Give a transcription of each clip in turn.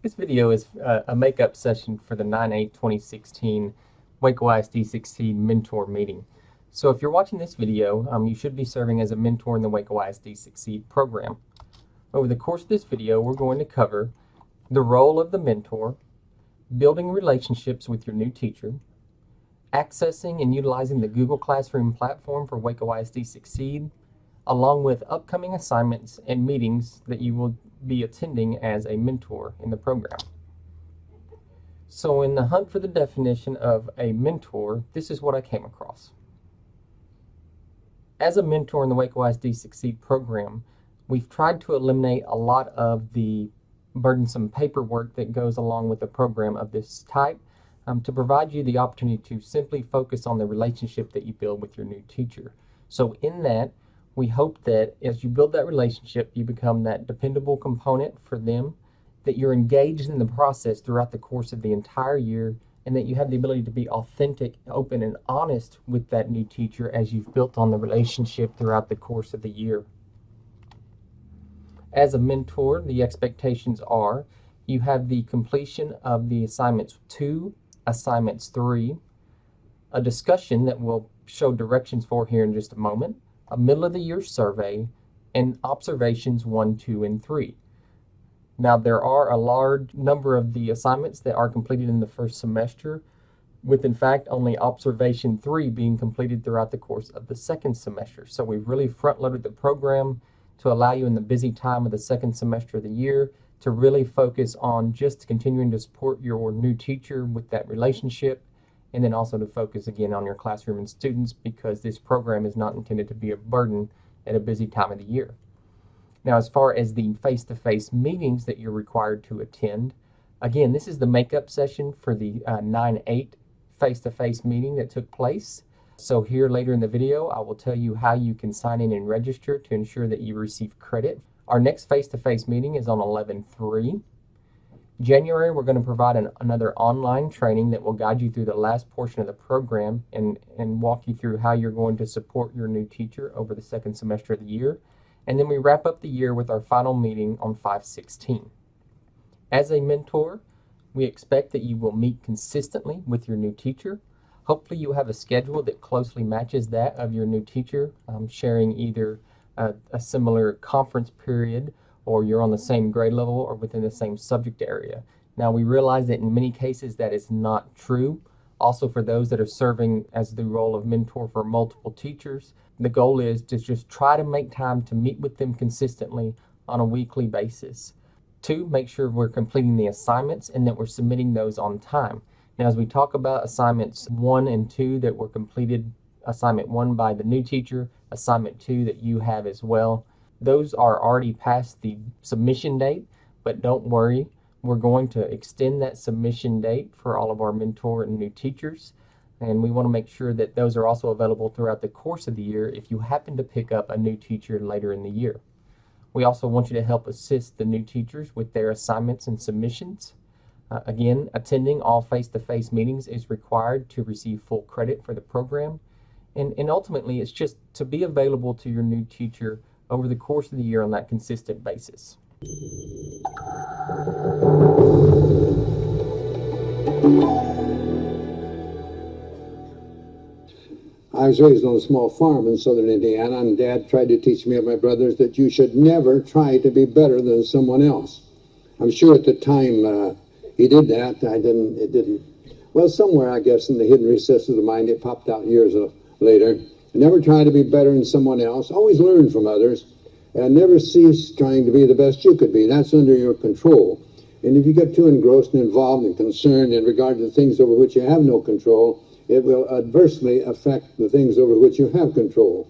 This video is a makeup session for the 9/8/2016 Waco ISD 16 mentor meeting. So if you're watching this video, you should be serving as a mentor in the Waco ISD Succeed program. Over the course of this video, we're going to cover the role of the mentor, building relationships with your new teacher, accessing and utilizing the Google Classroom platform for Waco ISD Succeed, along with upcoming assignments and meetings that you will be attending as a mentor in the program. So in the hunt for the definition of a mentor, this is what I came across. As a mentor in the Waco ISD Succeed program, we've tried to eliminate a lot of the burdensome paperwork that goes along with a program of this type to provide you the opportunity to simply focus on the relationship that you build with your new teacher. So in that, we hope that as you build that relationship, you become that dependable component for them, that you're engaged in the process throughout the course of the entire year, and that you have the ability to be authentic, open, and honest with that new teacher as you've built on the relationship throughout the course of the year. As a mentor, the expectations are you have the completion of the assignments 2, assignments 3, a discussion that we'll show directions for here in just a moment, a middle of the year survey, and observations 1, 2, and 3. Now there are a large number of the assignments that are completed in the first semester, with in fact only observation 3 being completed throughout the course of the second semester. So we've really front-loaded the program to allow you in the busy time of the second semester of the year to really focus on just continuing to support your new teacher with that relationship, and then also to focus again on your classroom and students, because this program is not intended to be a burden at a busy time of the year. Now, as far as the face-to-face meetings that you're required to attend, again, this is the makeup session for the 9/8 face-to-face meeting that took place. So here later in the video, I will tell you how you can sign in and register to ensure that you receive credit. Our next face-to-face meeting is on 11/3. January, we're going to provide another online training that will guide you through the last portion of the program and walk you through how you're going to support your new teacher over the second semester of the year. And then we wrap up the year with our final meeting on 5/16. As a mentor, we expect that you will meet consistently with your new teacher. Hopefully you have a schedule that closely matches that of your new teacher, sharing either a similar conference period, or you're on the same grade level or within the same subject area. Now, we realize that in many cases that is not true. Also, for those that are serving as the role of mentor for multiple teachers, the goal is to just try to make time to meet with them consistently on a weekly basis. 2, make sure we're completing the assignments and that we're submitting those on time. Now, as we talk about assignments 1 and 2 that were completed, assignment 1 by the new teacher, assignment 2 that you have as well, those are already past the submission date, but don't worry, we're going to extend that submission date for all of our mentor and new teachers, and we want to make sure that those are also available throughout the course of the year if you happen to pick up a new teacher later in the year. We also want you to help assist the new teachers with their assignments and submissions. Again, attending all face-to-face meetings is required to receive full credit for the program, and ultimately it's just to be available to your new teacher over the course of the year on that consistent basis. I was raised on a small farm in southern Indiana, and Dad tried to teach me and my brothers that you should never try to be better than someone else. I'm sure at the time he did that. It didn't. Well, somewhere, I guess, in the hidden recesses of the mind, it popped out years later. Never try to be better than someone else. Always learn from others, and never cease trying to be the best you could be. That's under your control. And if you get too engrossed and involved and concerned in regard to things over which you have no control, it will adversely affect the things over which you have control.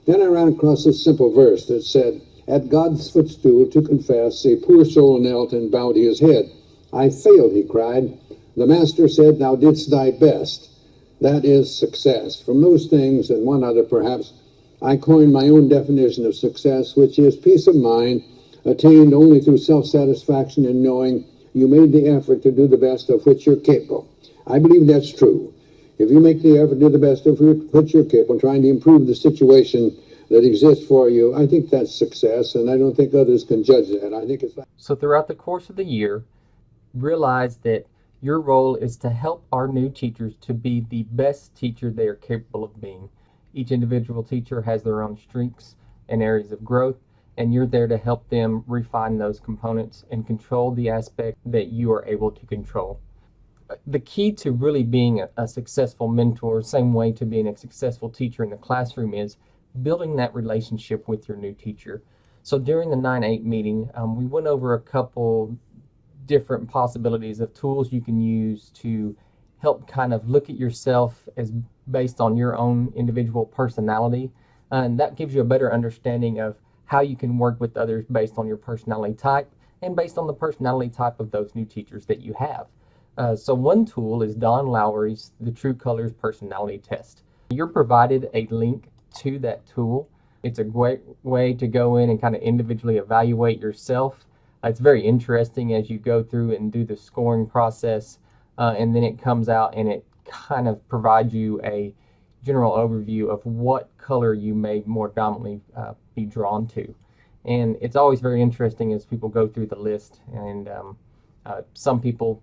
Then I ran across this simple verse that said, "At God's footstool to confess, a poor soul knelt and bowed his head. I failed," he cried. "The Master said, thou didst thy best." That is success. From those things, and one other perhaps, I coined my own definition of success, which is peace of mind, attained only through self-satisfaction in knowing you made the effort to do the best of which you're capable. I believe that's true. If you make the effort to do the best of which you're capable, trying to improve the situation that exists for you, I think that's success, and I don't think others can judge that. I think it's... So throughout the course of the year, realize that your role is to help our new teachers to be the best teacher they are capable of being. Each individual teacher has their own strengths and areas of growth, and you're there to help them refine those components and control the aspect that you are able to control. The key to really being a successful mentor, same way to being a successful teacher in the classroom, is building that relationship with your new teacher. So during the 9-8 meeting, we went over a couple different possibilities of tools you can use to help kind of look at yourself as based on your own individual personality. And that gives you a better understanding of how you can work with others based on your personality type and based on the personality type of those new teachers that you have. So one tool is Don Lowry's The True Colors Personality Test. You're provided a link to that tool. It's a great way to go in and kind of individually evaluate yourself. It's very interesting as you go through and do the scoring process, and then it comes out and it kind of provides you a general overview of what color you may more dominantly be drawn to. And it's always very interesting as people go through the list, and some people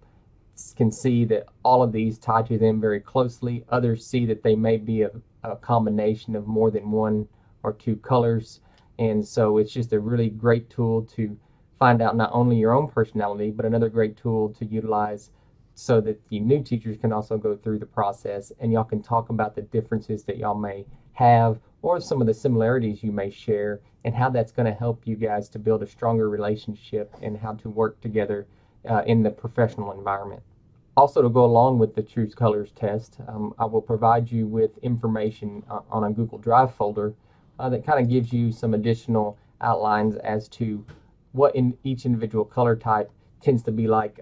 can see that all of these tie to them very closely. Others see that they may be a combination of more than one or two colors. And so it's just a really great tool to find out not only your own personality, but another great tool to utilize so that the new teachers can also go through the process and y'all can talk about the differences that y'all may have or some of the similarities you may share and how that's going to help you guys to build a stronger relationship and how to work together in the professional environment. Also, to go along with the True Colors test, I will provide you with information on a Google Drive folder that kind of gives you some additional outlines as to what in each individual color type tends to be like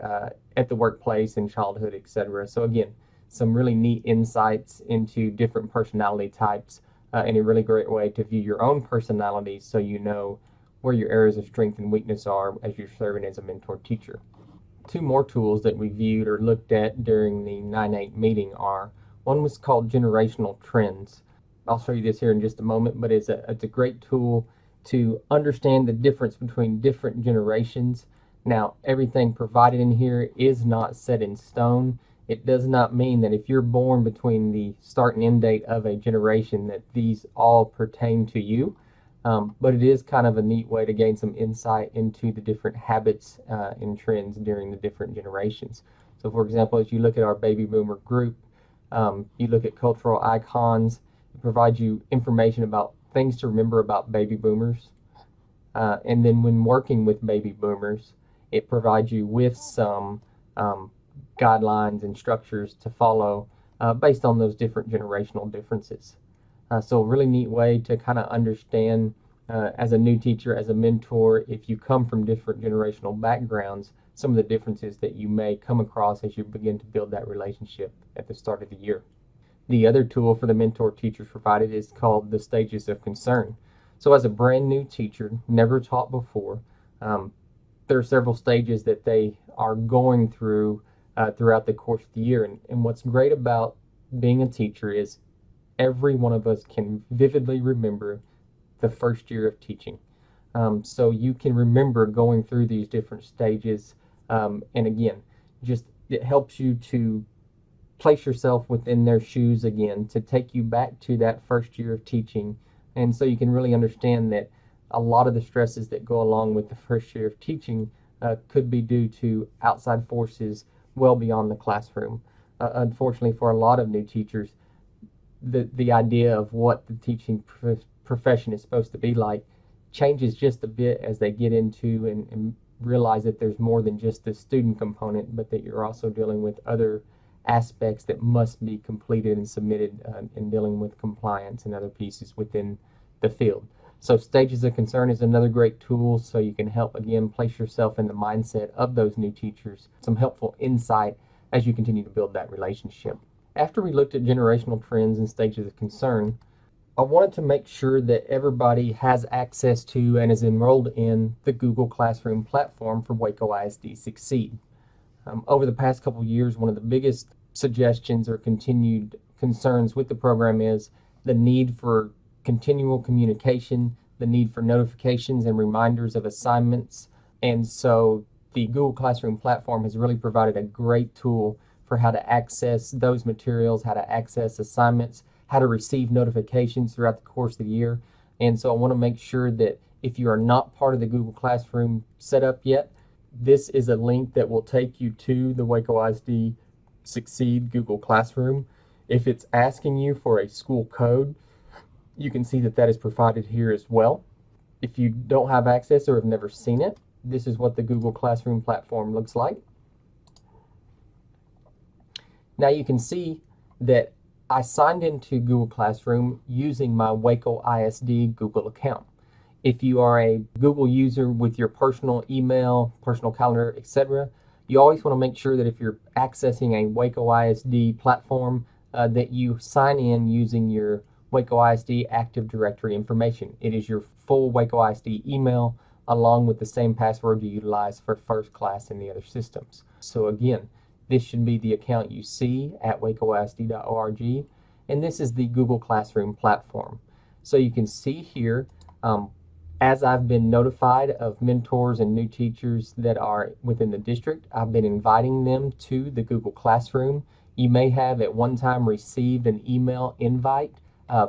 at the workplace, in childhood, etc. So again, some really neat insights into different personality types and a really great way to view your own personality so you know where your areas of strength and weakness are as you're serving as a mentor teacher. Two more tools that we viewed or looked at during the 9-8 meeting are, one was called Generational Trends. I'll show you this here in just a moment, but it's a great tool to understand the difference between different generations. Now, everything provided in here is not set in stone. It does not mean that if you're born between the start and end date of a generation that these all pertain to you. But it is kind of a neat way to gain some insight into the different habits and trends during the different generations. So for example, as you look at our baby boomer group, you look at cultural icons, it provides you information about things to remember about baby boomers. And then when working with baby boomers, it provides you with some guidelines and structures to follow based on those different generational differences. So a really neat way to kind of understand as a new teacher, as a mentor, if you come from different generational backgrounds, some of the differences that you may come across as you begin to build that relationship at the start of the year. The other tool for the mentor teachers provided is called the Stages of Concern. So as a brand new teacher, never taught before, there are several stages that they are going through throughout the course of the year. And what's great about being a teacher is every one of us can vividly remember the first year of teaching. So you can remember going through these different stages. And again, just it helps you to place yourself within their shoes again, to take you back to that first year of teaching. And so you can really understand that a lot of the stresses that go along with the first year of teaching could be due to outside forces well beyond the classroom. Unfortunately, for a lot of new teachers, the idea of what the teaching profession is supposed to be like changes just a bit as they get into and realize that there's more than just the student component, but that you're also dealing with other aspects that must be completed and submitted in dealing with compliance and other pieces within the field. So Stages of Concern is another great tool so you can help, again, place yourself in the mindset of those new teachers, some helpful insight as you continue to build that relationship. After we looked at generational trends and stages of concern, I wanted to make sure that everybody has access to and is enrolled in the Google Classroom platform for Waco ISD Succeed. Over the past couple of years, one of the biggest suggestions or continued concerns with the program is the need for continual communication, the need for notifications and reminders of assignments. And so the Google Classroom platform has really provided a great tool for how to access those materials, how to access assignments, how to receive notifications throughout the course of the year. And so I want to make sure that if you are not part of the Google Classroom setup yet, this is a link that will take you to the Waco ISD Succeed Google Classroom. If it's asking you for a school code, you can see that that is provided here as well. If you don't have access or have never seen it, this is what the Google Classroom platform looks like. Now you can see that I signed into Google Classroom using my Waco ISD Google account. If you are a Google user with your personal email, personal calendar, etc., you always want to make sure that if you're accessing a Waco ISD platform, that you sign in using your Waco ISD Active Directory information. It is your full Waco ISD email along with the same password you utilize for first class and the other systems. So again, this should be the account you see at wacoisd.org, and this is the Google Classroom platform. So you can see here, as I've been notified of mentors and new teachers that are within the district, I've been inviting them to the Google Classroom. You may have at one time received an email invite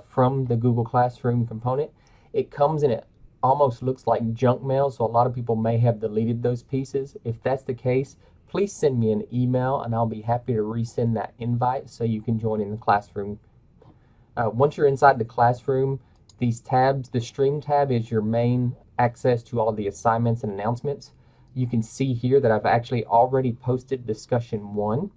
from the Google Classroom component. It comes and it almost looks like junk mail, so a lot of people may have deleted those pieces. If that's the case, please send me an email and I'll be happy to resend that invite so you can join in the classroom. Once you're inside the classroom, these tabs, the Stream tab is your main access to all the assignments and announcements. You can see here that I've actually already posted discussion 1.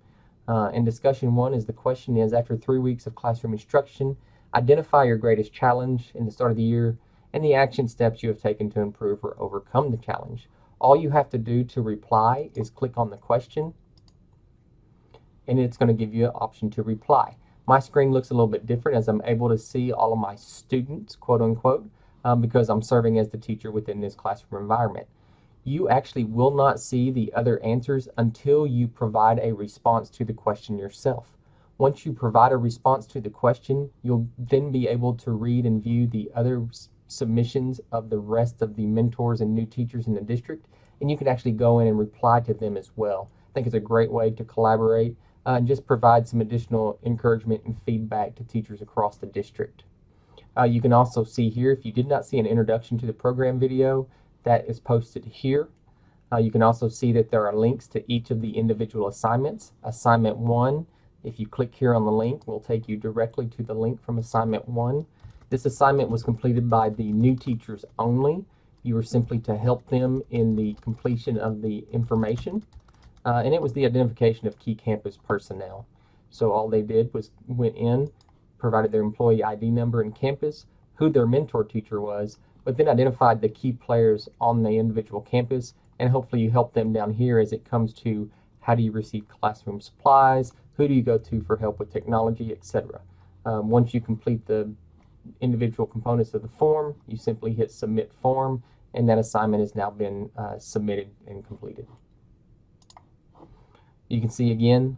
And discussion 1 is the question is, after 3 weeks of classroom instruction, identify your greatest challenge in the start of the year and the action steps you have taken to improve or overcome the challenge. All you have to do to reply is click on the question, and it's going to give you an option to reply. My screen looks a little bit different as I'm able to see all of my students, quote unquote, because I'm serving as the teacher within this classroom environment. You actually will not see the other answers until you provide a response to the question yourself. Once you provide a response to the question, you'll then be able to read and view the other submissions of the rest of the mentors and new teachers in the district, and you can actually go in and reply to them as well. I think it's a great way to collaborate and just provide some additional encouragement and feedback to teachers across the district. You can also see here, if you did not see an introduction to the program video, that is posted here. You can also see that there are links to each of the individual assignments. Assignment 1, if you click here on the link, will take you directly to the link from assignment 1. This assignment was completed by the new teachers only. You were simply to help them in the completion of the information. And it was the identification of key campus personnel. So all they did was went in, provided their employee ID number and campus, who their mentor teacher was, but then identified the key players on the individual campus, and hopefully you help them down here as it comes to how do you receive classroom supplies, who do you go to for help with technology, etc. Once you complete the individual components of the form, you simply hit submit form, and that assignment has now been submitted and completed. You can see again,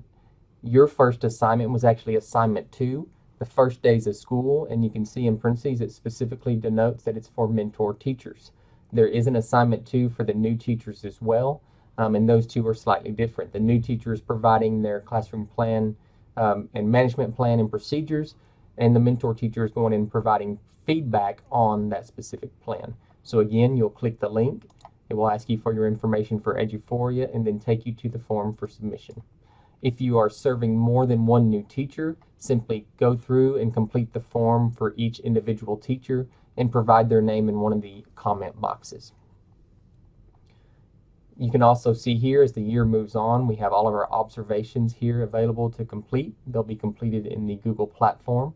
your first assignment was actually assignment 2, the first days of school, and you can see in parentheses it specifically denotes that it's for mentor teachers. There is an assignment 2 for the new teachers as well, and those two are slightly different. The new teachers providing their classroom plan and management plan and procedures, and the mentor teacher is going in and providing feedback on that specific plan. So again, you'll click the link. It will ask you for your information for Eduphoria and then take you to the form for submission. If you are serving more than one new teacher, simply go through and complete the form for each individual teacher and provide their name in one of the comment boxes. You can also see here as the year moves on, we have all of our observations here available to complete. They'll be completed in the Google platform.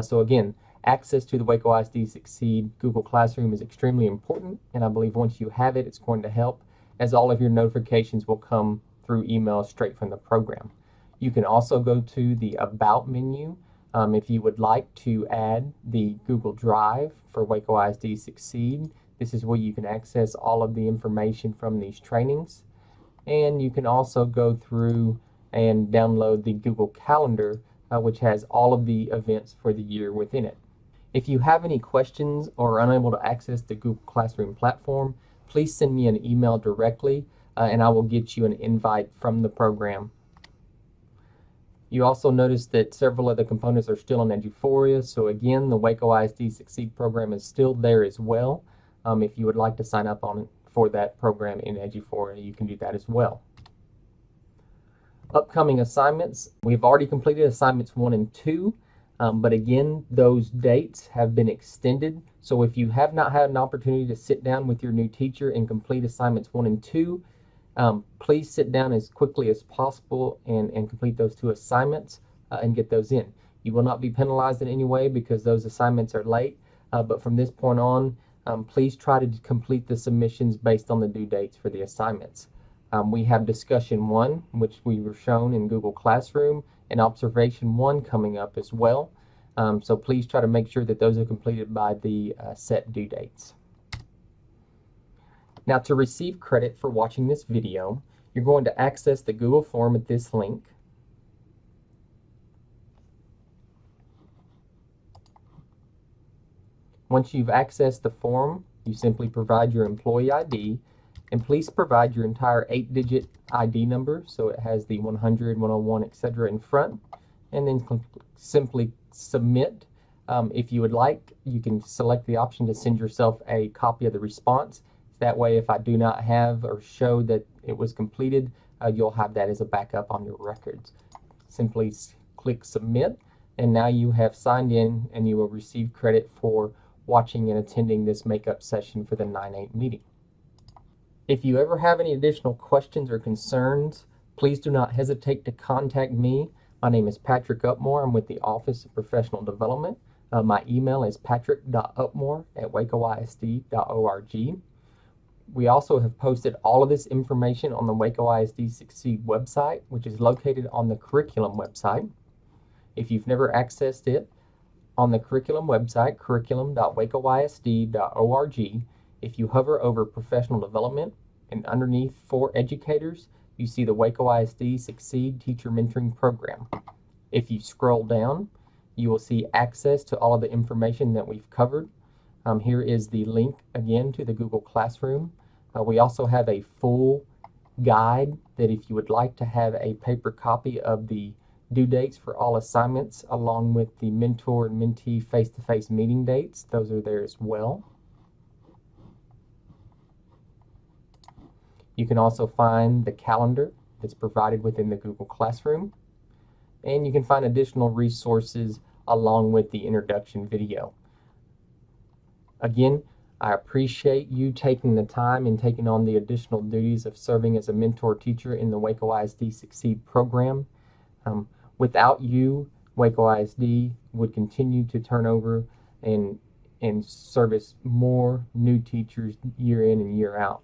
So again, access to the Waco ISD Succeed Google Classroom is extremely important, and I believe once you have it, it's going to help, as all of your notifications will come through email straight from the program. You can also go to the About menu if you would like to add the Google Drive for Waco ISD Succeed. This is where you can access all of the information from these trainings. And you can also go through and download the Google Calendar, which has all of the events for the year within it. If you have any questions or are unable to access the Google Classroom platform, please send me an email directly. and I will get you an invite from the program. You also notice that several of the components are still in Eduphoria, so again, the Waco ISD Succeed program is still there as well. If you would like to sign up for that program in Eduphoria, you can do that as well. Upcoming assignments, we've already completed assignments 1 and 2, but again, those dates have been extended. So if you have not had an opportunity to sit down with your new teacher and complete assignments 1 and 2, please sit down as quickly as possible and complete those 2 assignments and get those in. You will not be penalized in any way because those assignments are late, but from this point on, please try to complete the submissions based on the due dates for the assignments. We have discussion 1, which we were shown in Google Classroom, and observation 1 coming up as well. So please try to make sure that those are completed by the set due dates. Now, to receive credit for watching this video, you're going to access the Google form at this link. Once you've accessed the form, you simply provide your employee ID, and please provide your entire 8-digit ID number, so it has the 100, 101, etc. in front, and then simply submit. If you would like, you can select the option to send yourself a copy of the response. That way, if I do not have or show that it was completed, you'll have that as a backup on your records. Simply click submit, and now you have signed in and you will receive credit for watching and attending this makeup session for the 9/8 meeting. If you ever have any additional questions or concerns, please do not hesitate to contact me. My name is Patrick Upmore. I'm with the Office of Professional Development. My email is patrick.upmore@wacoisd.org. We also have posted all of this information on the Waco ISD Succeed website, which is located on the curriculum website. If you've never accessed it, on the curriculum website, curriculum.wacoisd.org, if you hover over professional development and underneath for educators, you see the Waco ISD Succeed Teacher Mentoring Program. If you scroll down, you will see access to all of the information that we've covered. Here is the link again to the Google Classroom. We also have a full guide that if you would like to have a paper copy of the due dates for all assignments, along with the mentor and mentee face-to-face meeting dates, those are there as well. You can also find the calendar that's provided within the Google Classroom, and you can find additional resources along with the introduction video. Again, I appreciate you taking the time and taking on the additional duties of serving as a mentor teacher in the Waco ISD Succeed program. Without you, Waco ISD would continue to turn over and service more new teachers year in and year out.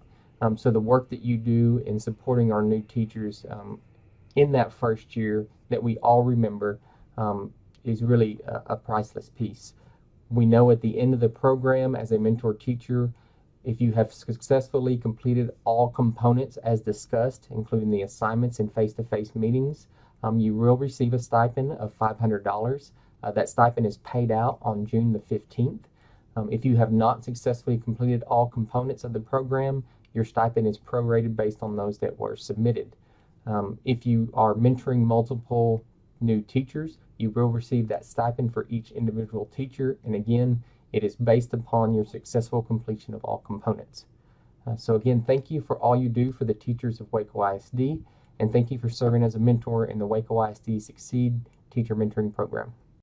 So the work that you do in supporting our new teachers in that first year that we all remember is really a priceless piece. We know at the end of the program as a mentor teacher, if you have successfully completed all components as discussed, including the assignments and face-to-face meetings, you will receive a stipend of $500. That stipend is paid out on June the 15th. If you have not successfully completed all components of the program, your stipend is prorated based on those that were submitted. If you are mentoring multiple new teachers, you will receive that stipend for each individual teacher, and again, it is based upon your successful completion of all components. So again, thank you for all you do for the teachers of Waco ISD, and thank you for serving as a mentor in the Waco ISD Succeed Teacher Mentoring Program.